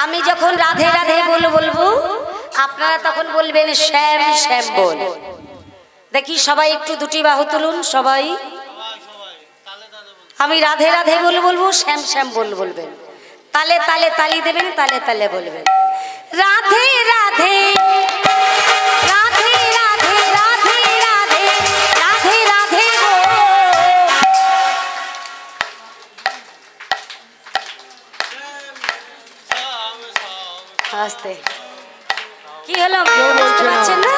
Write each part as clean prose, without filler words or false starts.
আমি যখন রাধে রাধে বলবো আপনারা তখন বলবেন শ্যাম শ্যাম বল। দেখি সবাই একটু দুটি বাহু তুলুন সবাই। আমি রাধে রাধে বলবো, শ্যাম শ্যাম বলবেন। তালে তালে তালি দেবেন, তালে তালে বলবেন রাধে রাধে রাধে রাধে রাধে রাধে রাধে রাধে আস্তে। কি হলো, বুঝতে পারছেন না?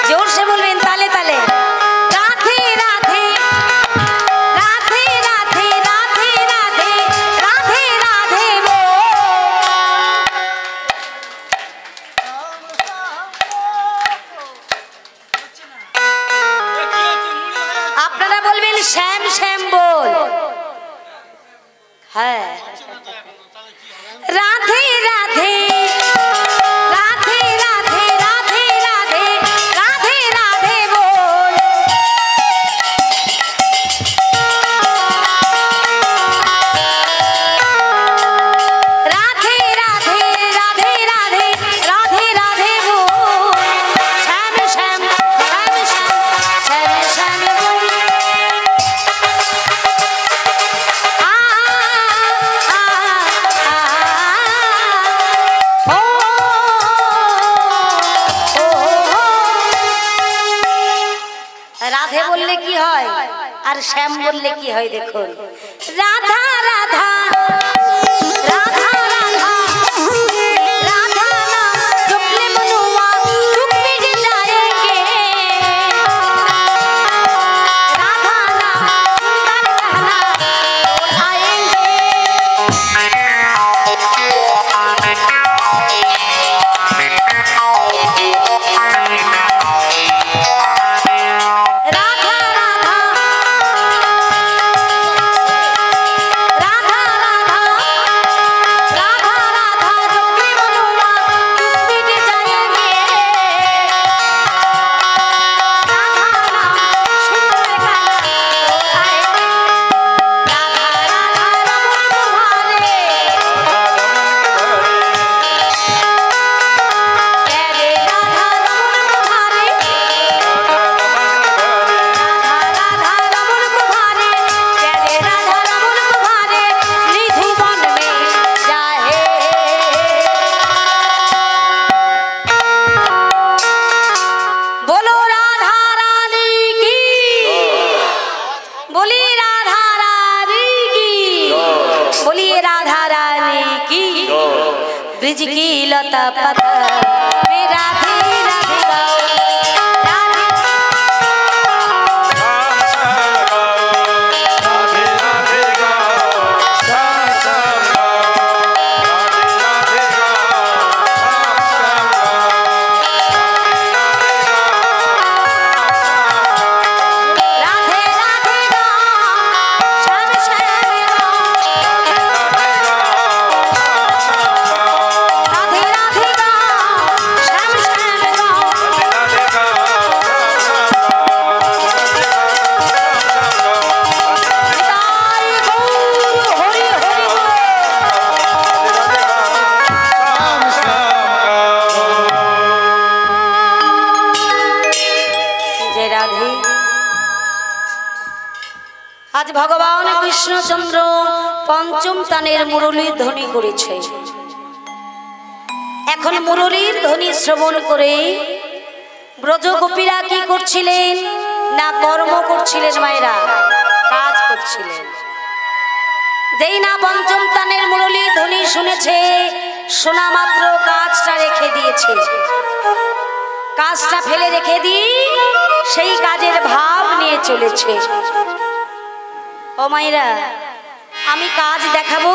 জোর সে বলবেন তালে তালে রাধে রাধে রাধে রাধে রাধে রাধে রাধে রাধে আপনারা বলবেন শ্যাম শ্যাম বল। হ্যাঁ, রাধে রাধে রাধে রাধে রাধে রাধে রাধে রাধে বল। রাধে রাধে রাধে রাধে রাধে রাধে বল। শ্যাম শ্যাম শ্যাম শ্যাম শ্যাম শ্যাম বল। রাধে বললে কি হয় আর শ্যাম বললে কি হয় দেখুন। রাধা রাধা রাধা রাধা রাধা নাম জপলে মনুয়া দুঃখ মিট जाएंगे। রাধা নাম सुंदर कहना आएंगे। ब्रिज की लता पता में राधे राधे गाओ। आज भगवान कृष्णचंद्र पंचम तानेर मुरलीर ध्वनि करेছে। এখন মুরলীর ধ্বনি শ্রবণ করে ব্রজগোপীরা কি করছিলেন না কর্ম করছিলেন, মায়েরা কাজ করছিলেন। যেই না পঞ্চম তানের মুরলীর ধ্বনি শুনেছে, শোনা মাত্র কাজটা রেখে দিয়েছে। কাজটা ফেলে রেখে দিয়ে সেই কাজের ভাব নিয়ে চলেছে। ও মায়েরা, আমি কাজ দেখাবো।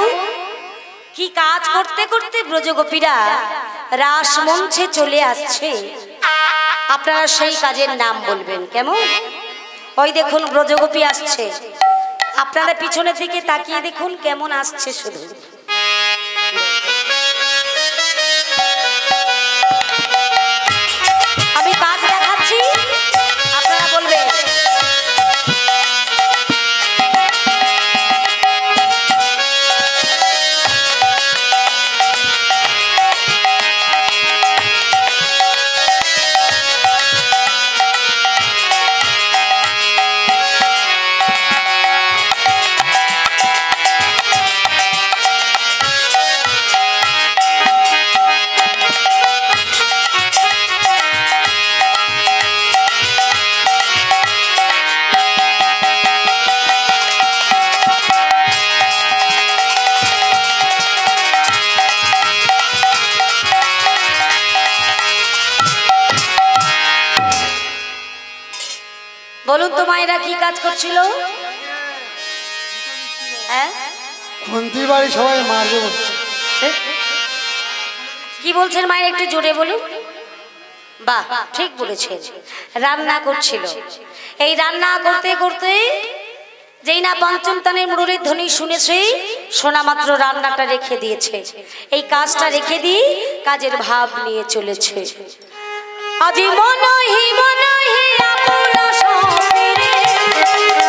কি কাজ করতে করতে ব্রজগোপীরা রাস মঞ্চে চলে আসছে, আপনারা সেই কাজের নাম বলবেন। কেমন? ওই দেখুন ব্রজগোপী আসছে, আপনারা পিছনের দিকে তাকিয়ে দেখুন কেমন আসছে। শুধু আমি কাজ দেখাচ্ছি, আপনারা বলবেন। বলুন তো মায়েরা কি কাজ করছিল? হ্যাঁ, কুন্তি বাড়ি সবাই মারবে বলছে। কি বলছেন মায়ের একটু জোরে বলুন। বাহ, ঠিক বলেছেন, রান্না করছিল। এই রান্না করতে করতে যেই না পঞ্চম তানের মুরলীর ধ্বনি শুনেছে, শোনা মাত্র রান্নাটা রেখে দিয়েছে। এই কাজটা রেখে দিয়ে কাজের ভাব নিয়ে চলেছে। আজি মনহি মনহি আপনা সপিরে,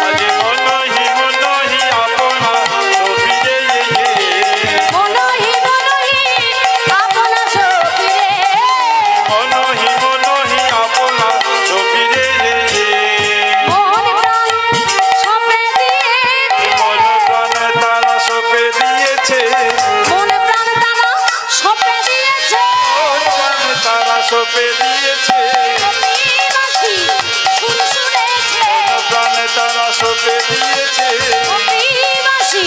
আজি মনহি মনহি আপনা সপিরে, মনহি মনহি আপনা সপিরে, মনহি মনহি আপনা সপিরে, মন প্রাণ সপে দিয়েছে, মন প্রাণ তারা সপে দিয়েছে, মন প্রাণ তারা সপে দিয়েছে, মন প্রাণ তারা সপে দিয়েছে, কপিবাসী সুর শুনেছে, মন প্রাণ তারা সপে দিয়েছে, কপিবাসী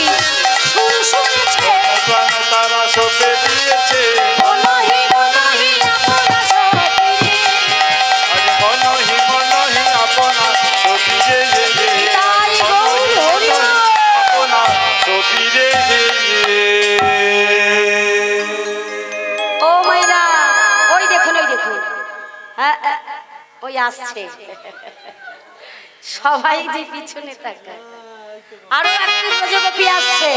সুর শুনেছে, মন প্রাণ তারা সপে দিয়েছে, মনহি মনহি আপনা সপিরে। আজি মনহি মনহি আপনা সপিরে, তাই গৌর হরি বল। আপনা সপিরে। ও মাইরা, ওই দেখুন, ওই দেখুন, হ্যাঁ, ওই আসছে, সবাই যে পিছনে তাকায়। আরো একটা ব্রজগোপী আসছে।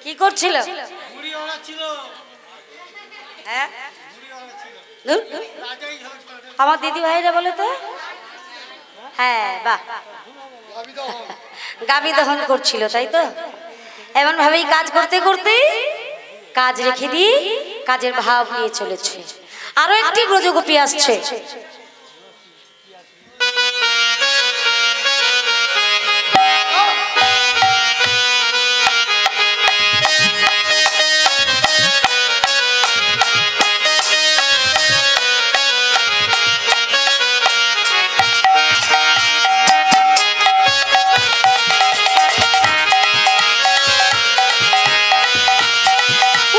কি করছিল? হ্যাঁ, ধুর, আমার দিদি ভাইরা বলে তো। হ্যাঁ, বাহ, গাবি দহন করছিল, তাই তো? এমন ভাবেই কাজ করতে করতে কাজ রেখে দিয়ে কাজের ভাব নিয়ে চলেছে। আরো একটি ব্রজগোপী আসছে।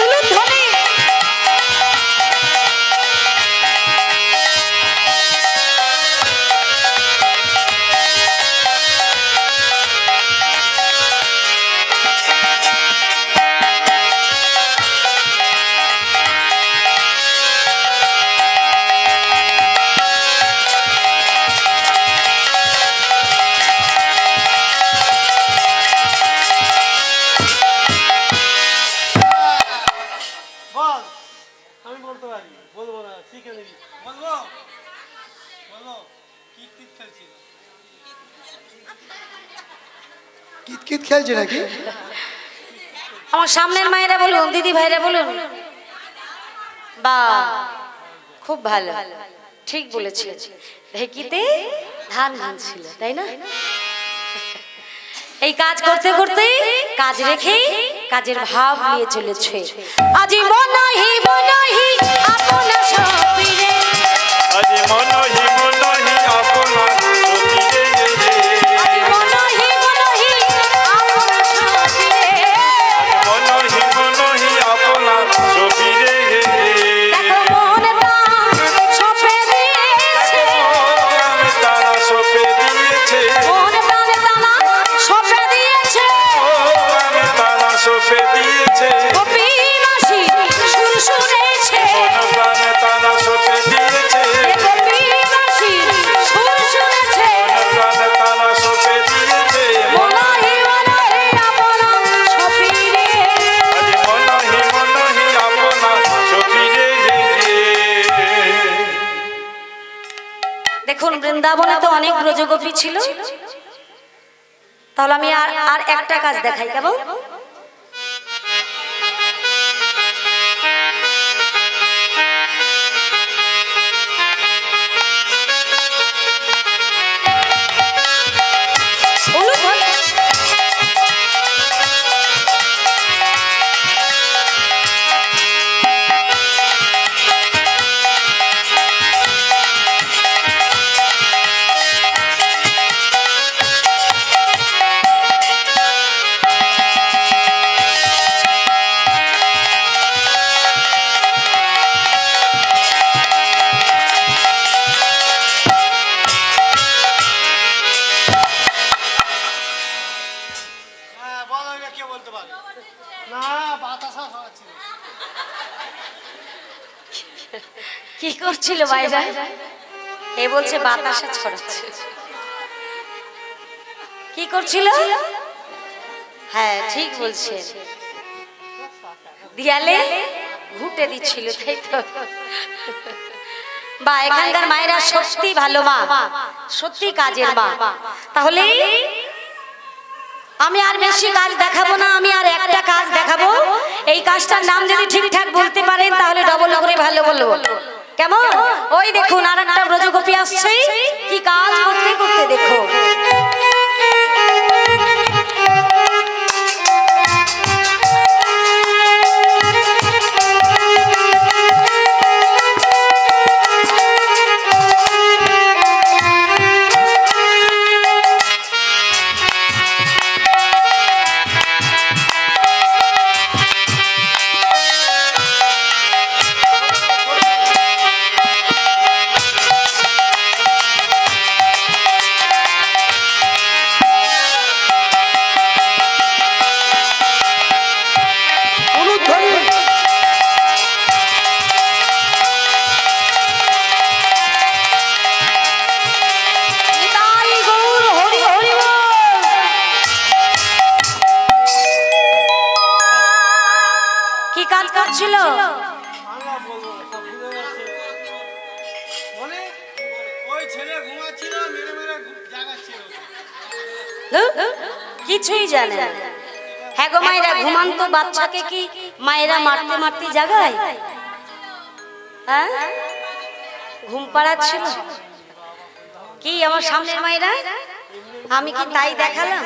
উলুধ্বনি। বল, আমি বলতে পারি, বলবো না, শিখে নিবি। বলবো বলবো কিট খেলছিল। কিতকিত খেলছে নাকি? আমার সামনের মায়েরা বলুন, দিদি ভাইরা বলুন। বা, খুব ভালো, ঠিক বলেছে। ঢেকিতে ধান ভাঙছিল, তাই না? এই কাজ করতে করতে কাজ রেখে কাজের ভাব নিয়ে চলেছে। আজি মনহি মনহি আপনা সপিরে, আজি মনহি মনহি আপনা সপিরে, আজি মনহি মনহি আপনা সপিরে, মনহি মনহি আপনা সপিরে, দেখো মন প্রাণ সপে দিয়েছে, মন তারা সপে দিয়েছে, মন প্রাণ তারা সপে দিয়েছে, মন তারা সপে দিয়েছে, কপিবাসী সুর শুনেছে, মন প্রাণ তারা সপে দিয়েছে, কপিবাসী সুর শুনেছে, মন প্রাণ তারা সপে দিয়েছে, মনহি মনহি আপনা সপিরে। বৃন্দাবনে তো অনেক ব্রজগোপী ছিল, তাহলে আমি আর একটা কাজ দেখাই কেমন? কি করছিল ভাইরা? এ বলছে বাতাসা ছড়াচ্ছে। কি করছিল? হ্যাঁ ঠিক বলছে, দিয়ালে ঘুটে দিচ্ছিল, তাই তো? বা এখানকার মায়েরা সত্যি ভালো মা, সত্যি কাজের মা। তাহলে আমি আর বেশি কাজ দেখাবো না, আমি আর একটা কাজ দেখাবো। এই কাজটার নাম যদি ঠিকঠাক বলতে পারেন তাহলে ডবল করে ভালো বলবো, কেমন? ওই দেখুন আর একটা ব্রজগোপী আসছে, কি কাজ করতে করতে দেখো। কিছুই জানে না। হ্যাঁ গো মায়েরা, ঘুমান্ত বাচ্চাকে কি মায়েরা মারতে মারতে জাগায়? হ্যাঁ ঘুম পাড়াচ্ছিল কি আমার সামনের মায়েরা? আমি কি তাই দেখালাম?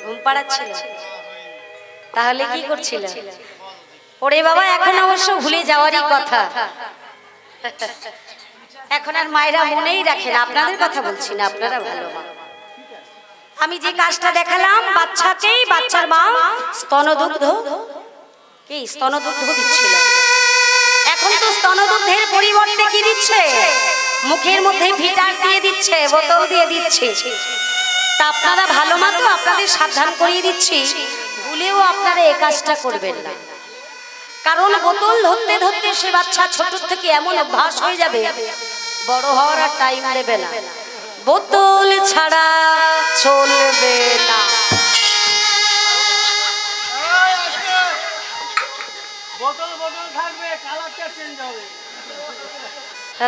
ঘুম পাড়াচ্ছিল। তাহলে কি করছিল? ওরে বাবা, এখন অবশ্য ভুলে যাওয়ারই কথা। এখন আর মায়েরা মনেই রাখে না। আপনাদের কথা বলছি না, আপনারা ভালো মা। আমি যে কাজটা দেখালাম, বাচ্চাকেই বাচ্চার মা স্তনদুগ্ধ কি স্তনদুগ্ধ দিচ্ছিল। এখন তো স্তনদুগ্ধের পরিবর্তে কি দিচ্ছে? মুখের মধ্যে ভিটার দিয়ে দিচ্ছে, বোতল দিয়ে দিচ্ছে। তা আপনারা ভালো মা তো, আপনাদের সাবধান করিয়ে দিচ্ছি, ভুলেও আপনারা এই কাজটা করবেন না। কারণ বোতল ধরতে ধরতে সে বাচ্চা ছোট থেকে এমন অভ্যাস হয়ে যাবে, বড় হওয়ার আর টাইম দেবে না। বোতল ছাড়া চলবে না।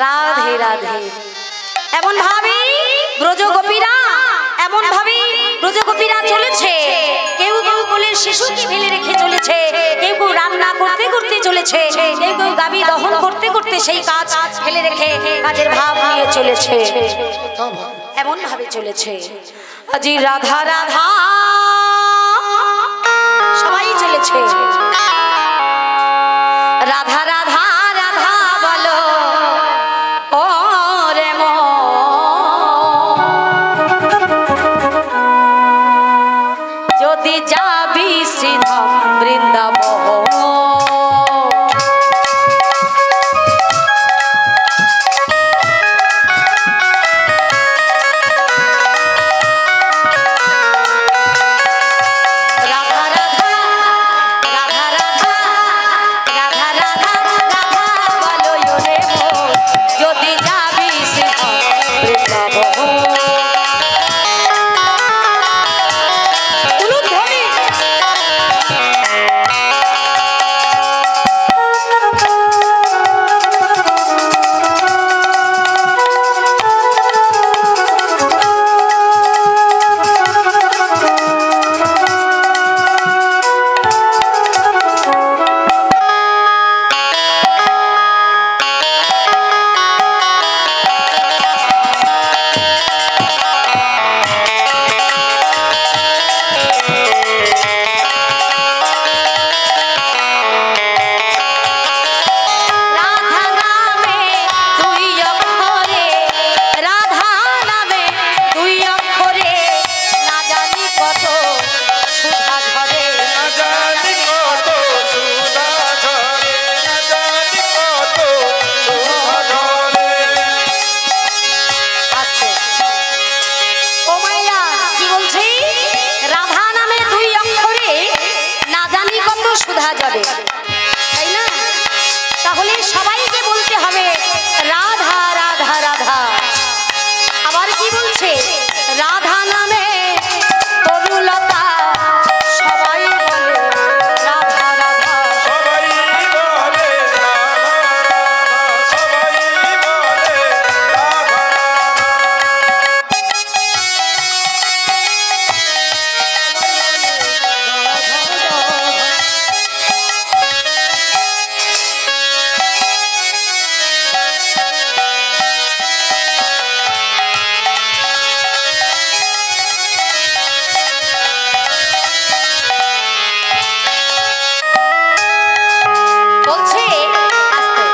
রাধে রাধে। এমন ভাবে ব্রজগোপীরা, এমন ভাবে ব্রজগোপীরা চলেছে। কেউ কেউ কোলের শিশুকে ফেলে রেখে চলেছে, কেউ কেউ রান্না করতে করতে চলেছে, কেউ কেউ গাবি দহন করতে করতে সেই কাজ ফেলে রেখে কাজের ভাব নিয়ে চলেছে। এমন ভাবে চলেছে। আজি রাধা রাধা সবাই চলেছে। রাধা রাধা রাধা বলো ও রে মন, যদি যাবি শ্রীধাম বৃন্দাবন। পাবে, তাই না? তাহলে সবাইকে বলতে হবে রাধা রাধা রাধা। আবার কি বলছে? রাধা নামে তরুলতা সবাই বলে রাধা রাধা। সবাই বলে রাধা রাধা, সবাই বলে রাধা বলছে আস্তে,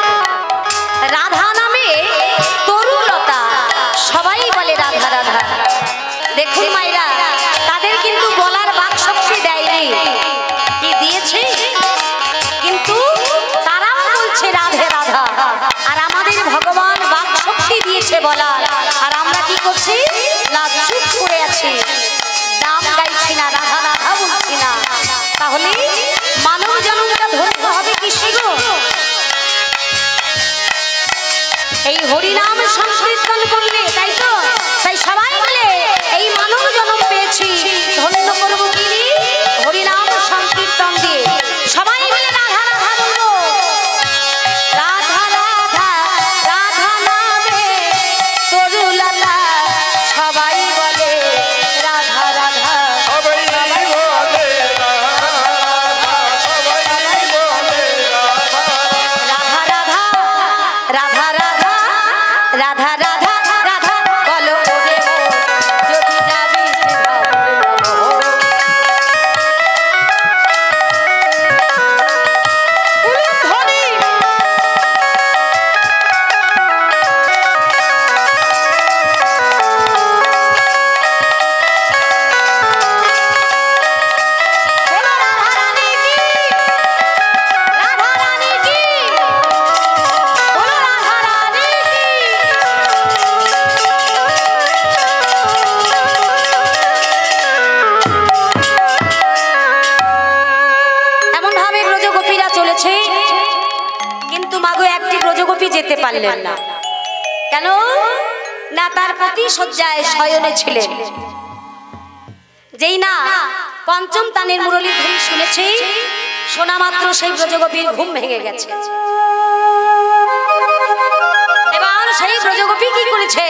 রাধা নামে তরুলতা সবাই বলে রাধা রাধা। দেখুন মায়েরা, তাদের কিন্তু বলার বাক শক্তি দেয়নি, কি দিয়েছে? কিন্তু তারাও বলছে রাধে রাধা। আর আমাদের ভগবান বাক শক্তি দিয়েছে বলার, আর আমরা কি করছি? না, চুপ করে আছি, নাম গাইছি না, রাধা রাধা বলছি না। তাহলে মানব জনমটা ধরতে হবে কিসে গো? এই হরিনাম সংকীর্তন করলে, তাই তো? তাই সবাই বলে এই মানব জন্ম পেয়েছি, ধন্য করবো কি দিয়ে? হরিনাম সংকীর্তন দিয়ে। সবাই মিলে রাধা রাধা বলবো। রাধা রাধা রাধা নামে তরুলতা সবাই বলে রাধা রাধা। সবাই বলে রাধা রাধা, সবাই বলে রাধা রাধা রাধা রাধা রাধা রাধা রাধা রাধা বলো ওরে মন, যদি যাবি ধরি। বলো রাধা রানী কি, রাধা রানী কি, বলো রাধা রানী কি। এমন ভাবে ব্রজগোপীরা চলেছে, কিন্তু মাগো একটি ব্রজগোপী যেতে পারলেন না। কেন? না, তার প্রতি শয্যায় শয়নে ছিলেন। যেই না পঞ্চম তানের মুরলী ধ্বনি শুনেছি, শোনা মাত্র সেই ব্রজগোপীর ঘুম ভেঙে গেছে। এবার সেই ব্রজগোপী কি করেছে?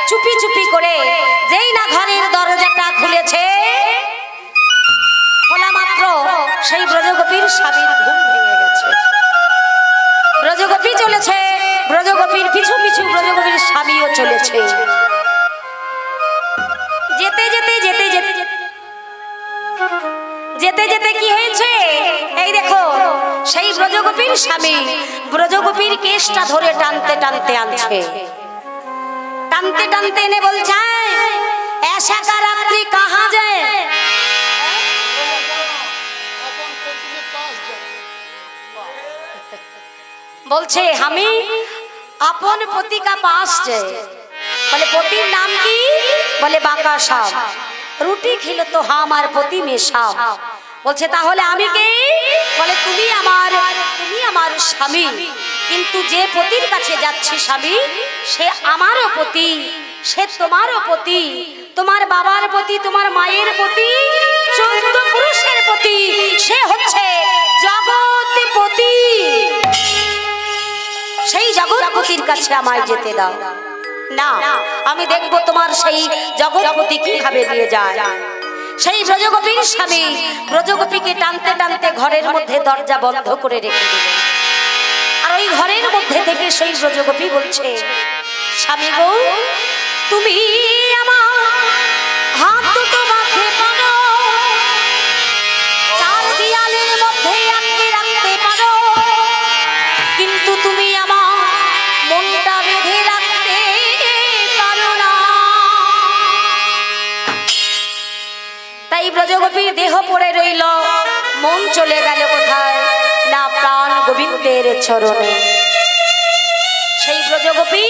চুপি চুপি করে যেই না ঘরের দরজাটা খুলেছে, খোলা মাত্র সেই ব্রজগোপীর স্বামীর ঘুম ভেঙে গেছে। ব্রজগোপী চলেছে, ব্রজগোপীর পিছু পিছু ব্রজগোপীর স্বামীও চলেছে। যেতে যেতে যেতে যেতে যেতে যেতে কি হয়েছে? এই দেখো, সেই ব্রজগোপীর স্বামী ব্রজগোপীর কেশটা ধরে টানতে টানতে আনছে। টানতে টানতে এনে বলছে, ऐसा का रात्रि कहाँ जाए? বলছে আমি আপন পতি কা পাস যাই। বলে পতির নাম কি? বলে বাঁকা শাম। রুটি খেলো তো আমার পতি মে শাম। বলছে তাহলে আমি কে? বলে তুমি আমার স্বামী, কিন্তু যে পতির কাছে যাচ্ছি স্বামী, সে আমারও পতি, সে তোমারও পতি, তোমার বাবার পতি, তোমার মায়ের পতি, 14 পুরুষের পতি, সে হচ্ছে জগৎপতি। সেই জগৎপতির কাছে আমায় যেতে দাও না, আমি দেখবো তোমার সেই জগৎপতি কিভাবে নিয়ে যায়। সেই ব্রজগোপীর স্বামী ব্রজগোপীকে টানতে টানতে ঘরের মধ্যে দরজা বন্ধ করে রেখে দিলেন। আর ওই ঘরের মধ্যে থেকে সেই ব্রজগোপী বলছে, স্বামী গো, তুমি আমার হাত দুটো বাঁধতে পারো, চার দেয়ালের মধ্যে আটকে রাখতে পারো, কিন্তু তুমি আমার মনটা বেঁধে রাখতে পারো না। তাই ব্রজগোপীর দেহ পড়ে রইল, মন চলে গেল কোথায়? না, প্রাণ গোবিন্দের চরণে। সেই ব্রজগোপী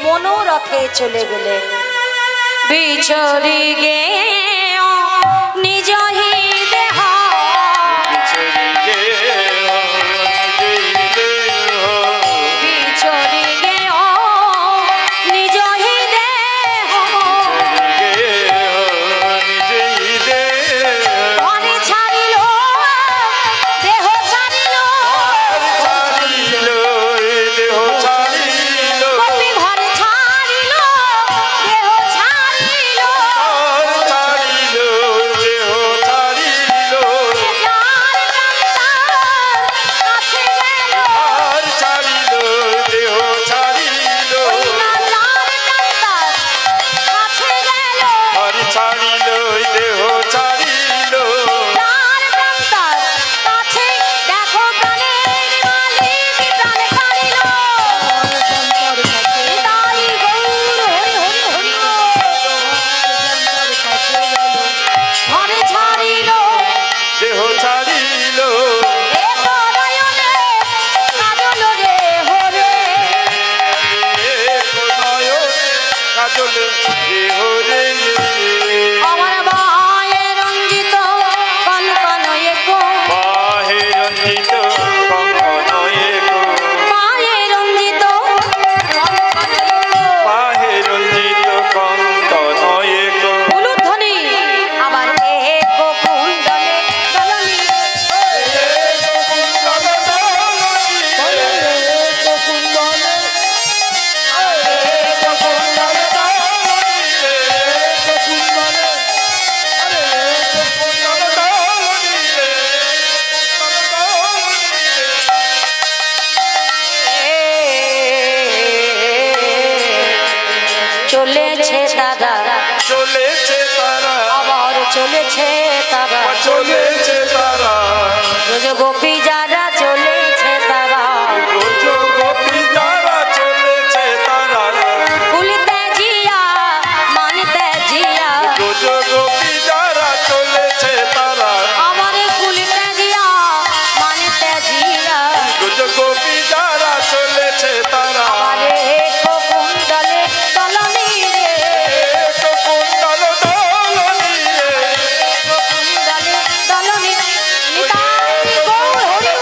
মনোরথে চলে গেলেন। বিচরি গে নিজ হি দেহ, বিচরি গে চলেছে তারা চলেছে তারা ব্রজ গোপী যারা চলেছে তারা ব্রজ গোপী যারা চলেছে তারা ভুলতে জিয়া মানতে জিয়া ব্রজ গোপী যারা চলেছে তারা আমার ভুলতে জিয়া মানতে জিয়া ব্রজ গোপী যারা চলেছে তারা আরে কুণ্ডলে তলনি রে কুণ্ডল দলনি রে কুণ্ডলে তলনি নিতাই গৌর হরি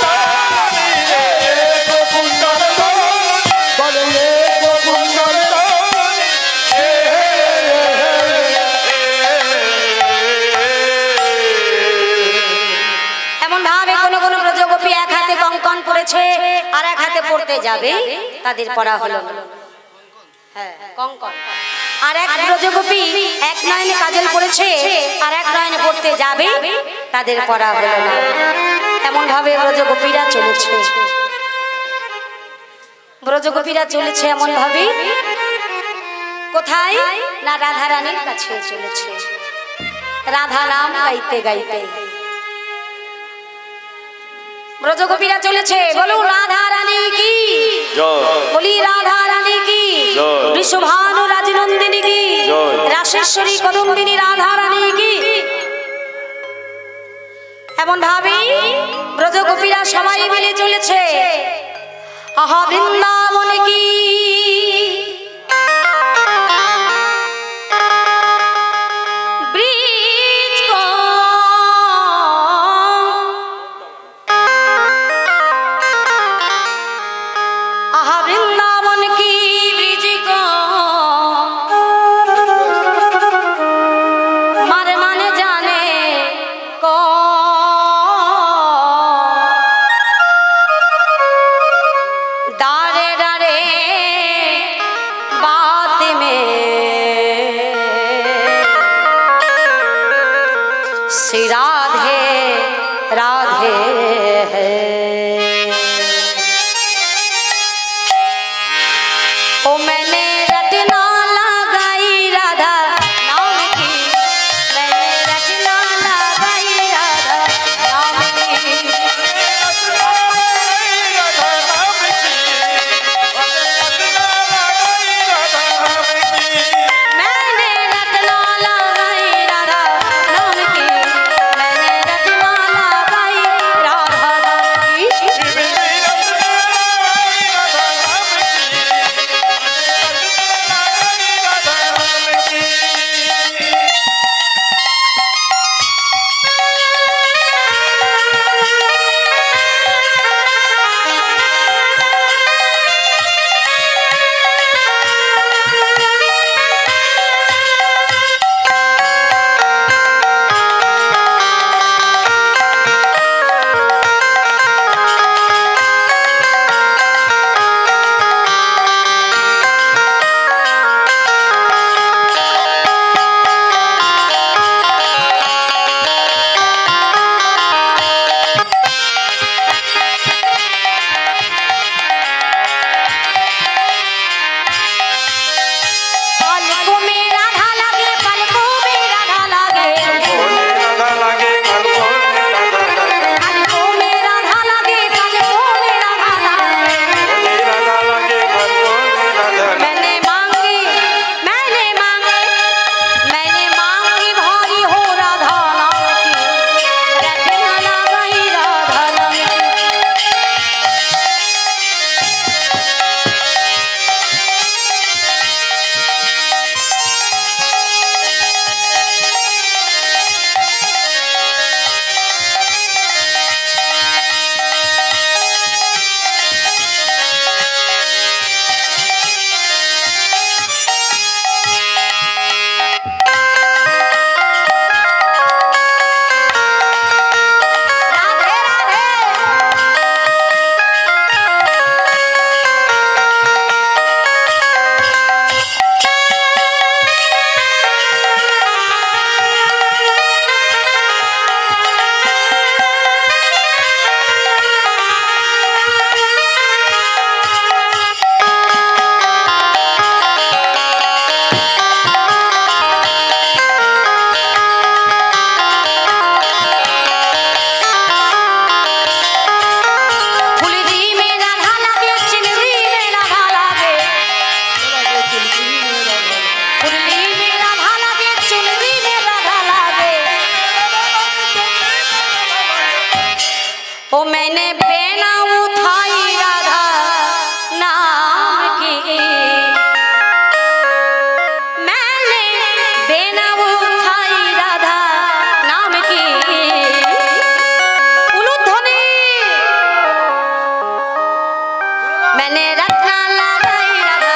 কুণ্ডল দলনি বলে এ কুণ্ডল দলনি এমন ভাবে কোন কোন ব্রজগোপী এক হাতে কঙ্কন পড়েছে আর এক হাতে পড়তে যাবে তাদের পড়া হলো না। হ্যাঁ কঙ্কন আর এক ব্রজগোপী এক নয়নে কাজল পড়েছে আর এক নয়নে পড়তে যাবে তাদের পড়া হলো না। এমন ভাবে ব্রজগোপীরা চলেছে ব্রজগোপীরা চলেছে এমন ভাবে কোথায় না রাধা রানীর কাছে চলেছে রাধা নাম গাইতে গাইতে ব্রজগোপীরা চলেছে বলুন রাধা রানী কি বলি রাধা রানী কি বিশ্বভানু রাজনন্দিনী কি রাসেশ্বরী কদম্বিনী রাধা রানী কি এমন ভাবে ব্রজগোপীরা সবাই মিলে চলেছে আহা বৃন্দাবন কি ব্রিজ কো आहा वृंदावन की ब्रिज को मर मन जाने को डारे डारे बात में श्री राधे राधे है ओ मैंने रटना लगाई राधा नाम की मैंने रटना लगाई राधा नाम की मैंने रटना लगाई राधा नाम की मैंने रटना लगाई राधा नाम की जाऊं थाई राधा नाम की उलूध्वनि मैंने रत्ना लगाई राधा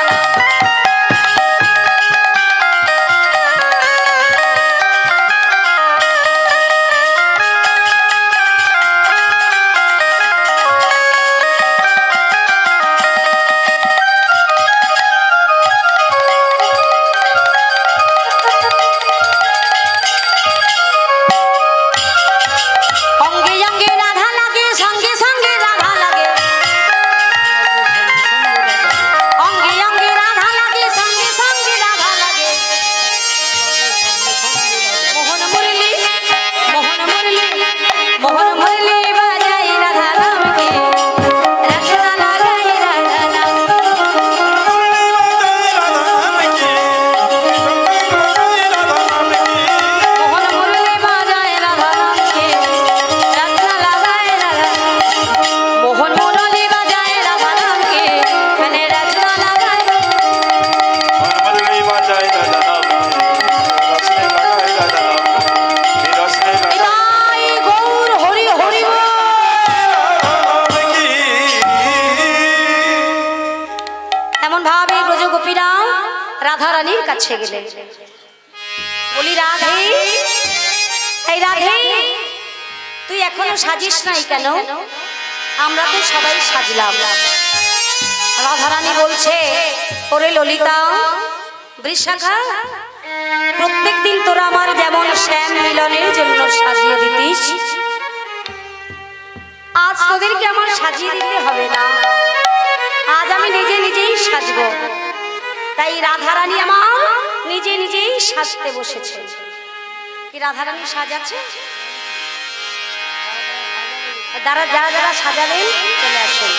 राधा रानीर काछे गेले बोली राधे এই রাধে তুই এখনো সাজিস নাই কেন আমরা তো সবাই সাজলাম রাধা রানী বলছে ওরে ললিতা বৃষাখা প্রত্যেকদিন তোরা আমার যেমন শ্যাম মিলনের জন্য সাজিয়ে দিতিস আজ তোদেরকে আমার সাজিয়ে দিতে হবে না আজ আমি নিজে নিজেই সাজবো তাই রাধা রানী আমার নিজে নিজেই সাজতে বসেছে কি রাধা রানী সাজাচ্ছে যারা যারা যারা সাজাবেন চলে আসুন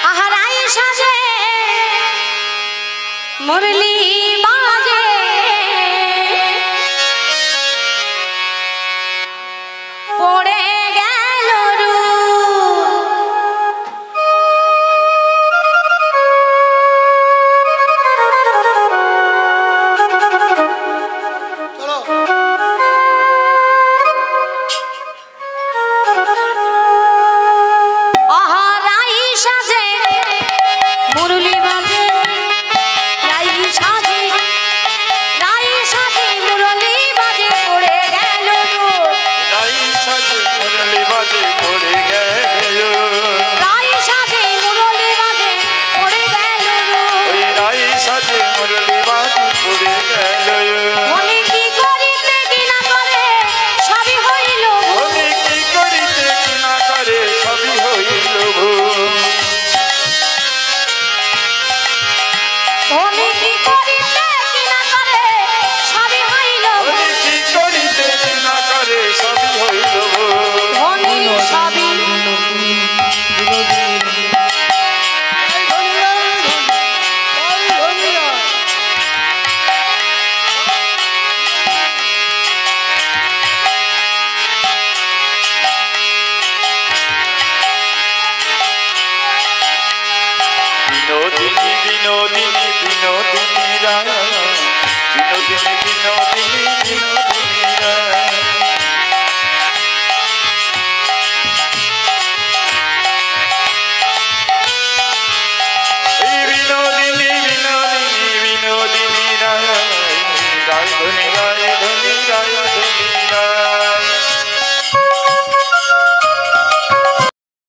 আহারাই সাজে মুরলি বাজে পড়ে গেল বিনোদিনী বিনোদিনী বিনোদিনী বিনোদিনী